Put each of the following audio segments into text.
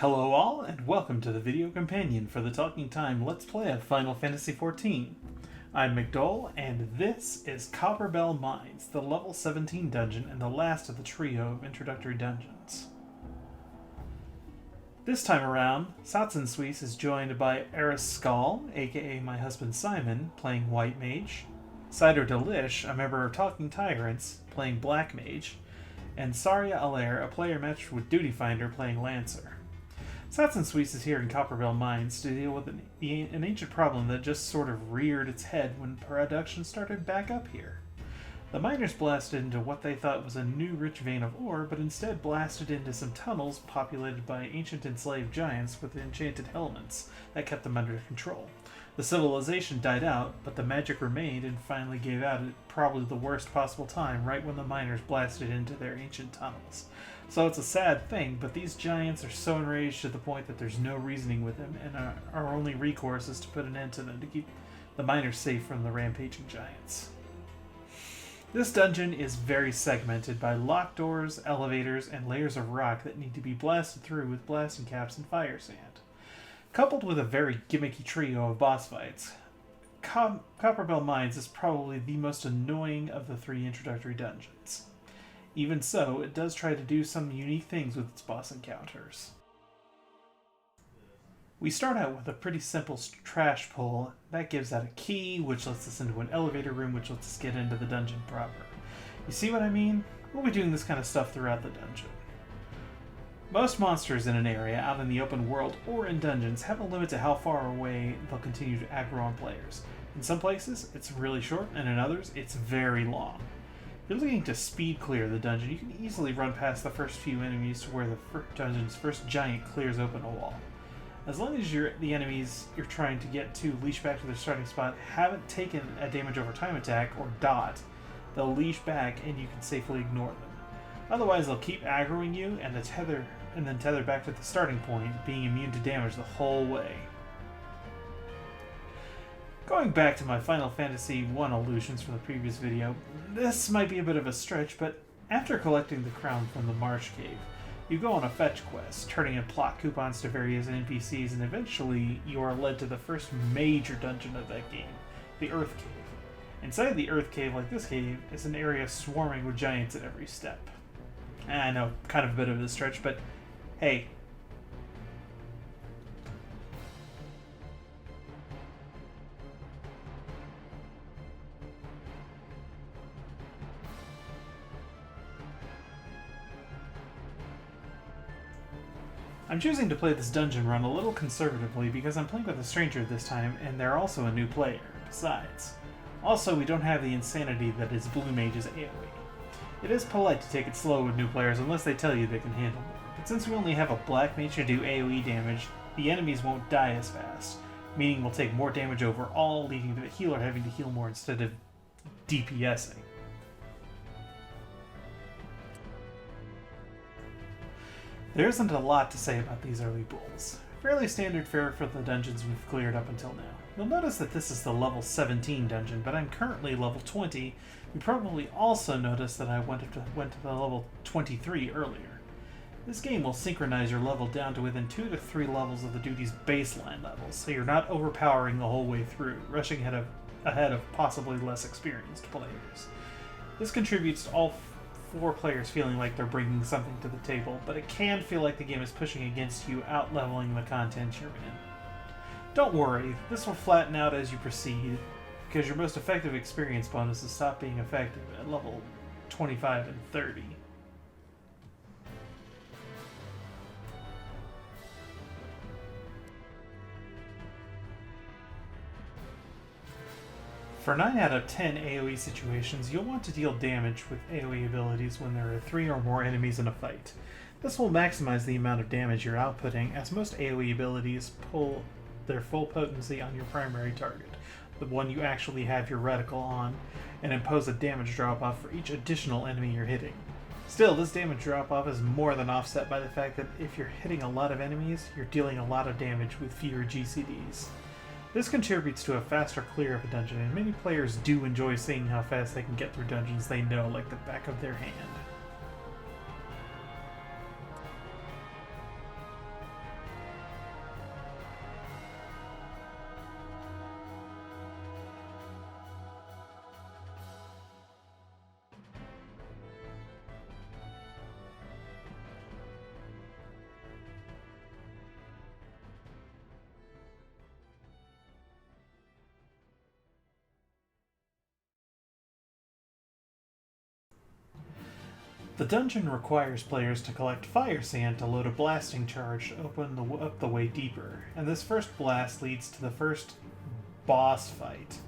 Hello all, and welcome to the video companion for the Talking Time Let's Play of Final Fantasy XIV. I'm McDowell, and this is Copperbell Mines, the level 17 dungeon and the last of the trio of introductory dungeons. This time around, Satsunsweis is joined by Eris Skull, aka my husband Simon, playing White Mage, Cider Delish, a member of Talking Tyrants, playing Black Mage, and Saria Alair, a player matched with Duty Finder, playing Lancer. Satsunsweis is here in Copperbell Mines to deal with an ancient problem that just sort of reared its head when production started back up here. The miners blasted into what they thought was a new rich vein of ore, but instead blasted into some tunnels populated by ancient enslaved giants with enchanted elements that kept them under control. The civilization died out, but the magic remained and finally gave out at probably the worst possible time, right when the miners blasted into their ancient tunnels. So it's a sad thing, but these giants are so enraged to the point that there's no reasoning with them, and our only recourse is to put an end to them to keep the miners safe from the rampaging giants. This dungeon is very segmented by locked doors, elevators, and layers of rock that need to be blasted through with blasting caps and fire sand. Coupled with a very gimmicky trio of boss fights, Copperbell Mines is probably the most annoying of the three introductory dungeons. Even so, it does try to do some unique things with its boss encounters. We start out with a pretty simple trash pull. That gives out a key, which lets us into an elevator room, which lets us get into the dungeon proper. You see what I mean? We'll be doing this kind of stuff throughout the dungeon. Most monsters in an area, out in the open world or in dungeons, have a limit to how far away they'll continue to aggro on players. In some places, it's really short, and in others, it's very long. If you're looking to speed clear the dungeon, you can easily run past the first few enemies to where the dungeon's first giant clears open a wall. As long as the enemies you're trying to get to leash back to their starting spot haven't taken a damage over time attack, or dot, they'll leash back and you can safely ignore them. Otherwise, they'll keep aggroing you and then tether back to the starting point, being immune to damage the whole way. Going back to my Final Fantasy I allusions from the previous video, this might be a bit of a stretch, but after collecting the crown from the Marsh Cave, you go on a fetch quest, turning in plot coupons to various NPCs, and eventually you are led to the first major dungeon of that game, the Earth Cave. Inside the Earth Cave, like this cave, is an area swarming with giants at every step. I know, kind of a bit of a stretch, but hey. I'm choosing to play this dungeon run a little conservatively because I'm playing with a stranger this time, and they're also a new player, besides. Also, we don't have the insanity that is Blue Mage's AoE. It is polite to take it slow with new players unless they tell you they can handle more, but since we only have a Black Mage to do AoE damage, the enemies won't die as fast, meaning we'll take more damage overall, leading to the healer having to heal more instead of DPSing. There isn't a lot to say about these early bulls. Fairly standard fare for the dungeons we've cleared up until now. You'll notice that this is the level 17 dungeon, but I'm currently level 20. You probably also noticed that I went to the level 23 earlier. This game will synchronize your level down to within 2 to 3 levels of the duty's baseline levels, so you're not overpowering the whole way through, rushing ahead of possibly less experienced players. This contributes to all 4 players feeling like they're bringing something to the table, but it can feel like the game is pushing against you, out-leveling the content you're in. Don't worry, this will flatten out as you proceed, because your most effective experience bonuses stop being effective at level 25 and 30. For 9 out of 10 AoE situations, you'll want to deal damage with AoE abilities when there are 3 or more enemies in a fight. This will maximize the amount of damage you're outputting, as most AoE abilities pull their full potency on your primary target, the one you actually have your reticle on, and impose a damage drop-off for each additional enemy you're hitting. Still, this damage drop-off is more than offset by the fact that if you're hitting a lot of enemies, you're dealing a lot of damage with fewer GCDs. This contributes to a faster clear of a dungeon, and many players do enjoy seeing how fast they can get through dungeons they know like the back of their hand. The dungeon requires players to collect fire sand to load a blasting charge to open up the way deeper, and this first blast leads to the first boss fight.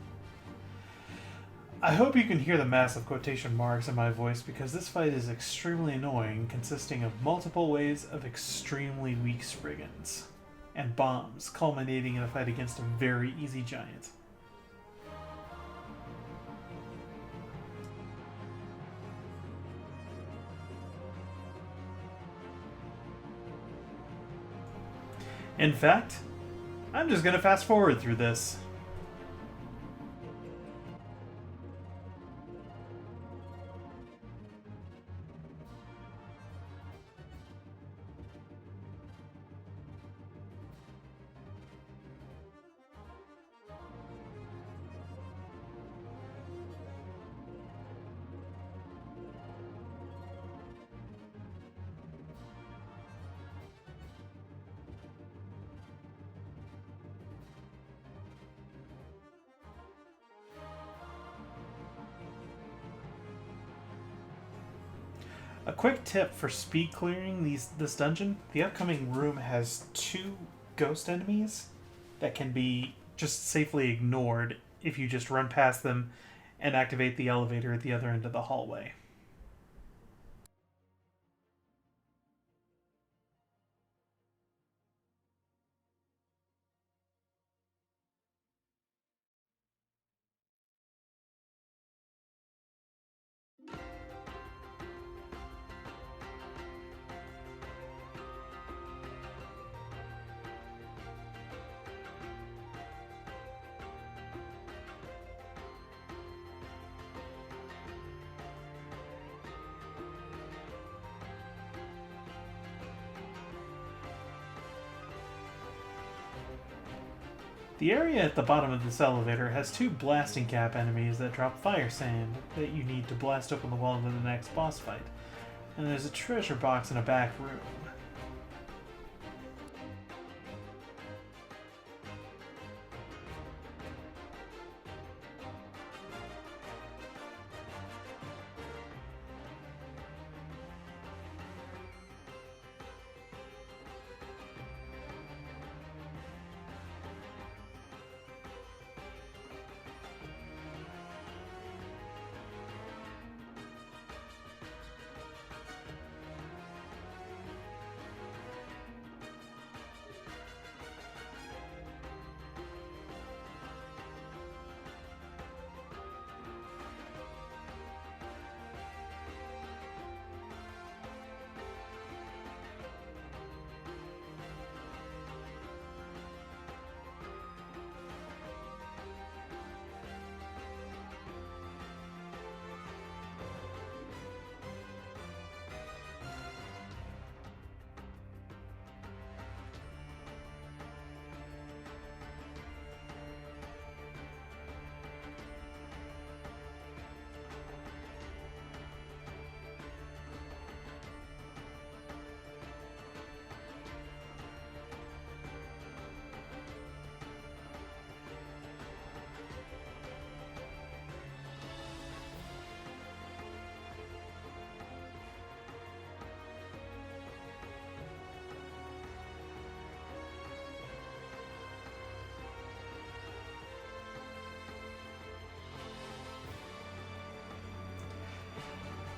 I hope you can hear the massive quotation marks in my voice because this fight is extremely annoying, consisting of multiple waves of extremely weak Spriggans and bombs, culminating in a fight against a very easy giant. In fact, I'm just going to fast forward through this. A quick tip for speed clearing this dungeon: the upcoming room has 2 ghost enemies that can be just safely ignored if you just run past them and activate the elevator at the other end of the hallway. The area at the bottom of this elevator has 2 blasting cap enemies that drop fire sand that you need to blast open the wall into the next boss fight. And there's a treasure box in a back room.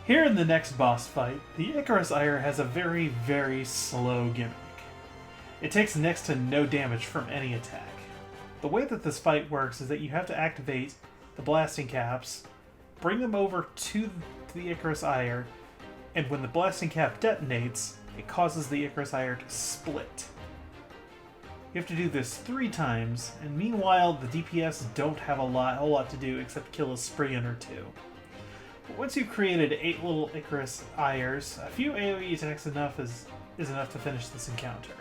Here in the next boss fight, the Icarus Ire has a very, very slow gimmick. It takes next to no damage from any attack. The way that this fight works is that you have to activate the blasting caps, bring them over to the Icarus Ire, and when the blasting cap detonates, it causes the Icarus Ire to split. You have to do this 3 times, and meanwhile the DPS don't have a whole lot to do except kill a Spriggan or 2. But once you've created 8 little Icarus Ires, a few AoE attacks is enough to finish this encounter.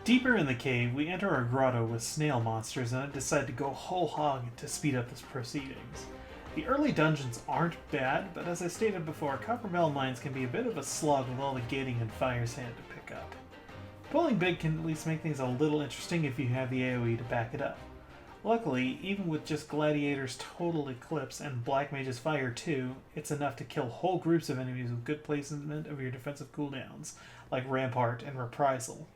Deeper in the cave, we enter a grotto with snail monsters and I decide to go whole hog to speed up this proceedings. The early dungeons aren't bad, but as I stated before, Copperbell mines can be a bit of a slog with all the gating and fire sand to pick up. Pulling big can at least make things a little interesting if you have the AoE to back it up. Luckily, even with just Gladiator's Total Eclipse and Black Mage's Fire 2, it's enough to kill whole groups of enemies with good placement of your defensive cooldowns, like Rampart and Reprisal.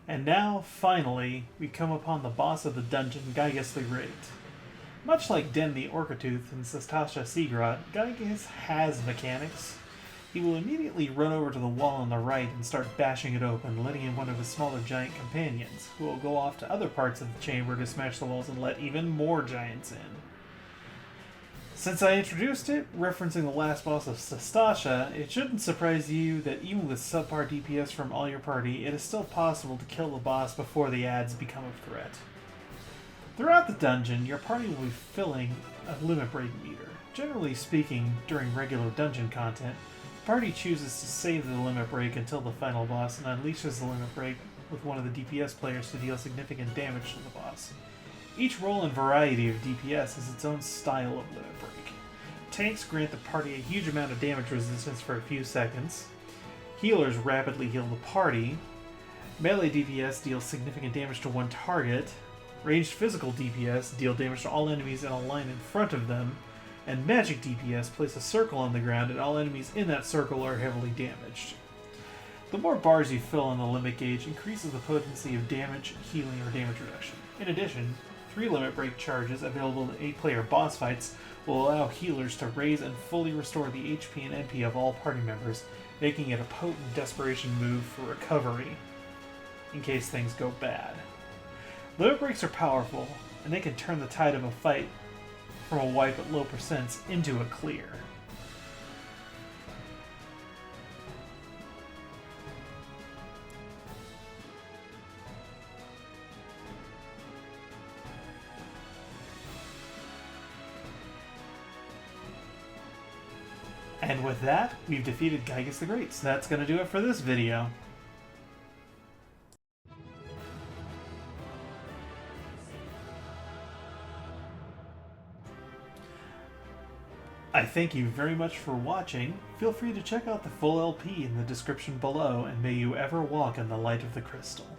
And now, finally, we come upon the boss of the dungeon, Gygas the Great. Much like Den the Orcatooth and Sastasha Seagrot, Gygas has mechanics. He will immediately run over to the wall on the right and start bashing it open, letting in one of his smaller giant companions, who will go off to other parts of the chamber to smash the walls and let even more giants in. Since I introduced it, referencing the last boss of Sastasha, it shouldn't surprise you that even with subpar DPS from all your party, it is still possible to kill the boss before the adds become a threat. Throughout the dungeon, your party will be filling a limit break meter. Generally speaking, during regular dungeon content, the party chooses to save the limit break until the final boss and unleashes the limit break with one of the DPS players to deal significant damage to the boss. Each role and variety of DPS has its own style of limit break. Tanks grant the party a huge amount of damage resistance for a few seconds. Healers rapidly heal the party. Melee DPS deals significant damage to one target. Ranged physical DPS deal damage to all enemies in a line in front of them. And magic DPS place a circle on the ground and all enemies in that circle are heavily damaged. The more bars you fill on the limit gauge increases the potency of damage, healing, or damage reduction. In addition, 3 limit break charges available in 8-player boss fights will allow healers to raise and fully restore the HP and NP of all party members, making it a potent desperation move for recovery, in case things go bad. Limit breaks are powerful, and they can turn the tide of a fight from a wipe at low percents into a clear. And with that, we've defeated Gygas the Great, so that's going to do it for this video. I thank you very much for watching. Feel free to check out the full LP in the description below, and may you ever walk in the light of the crystal.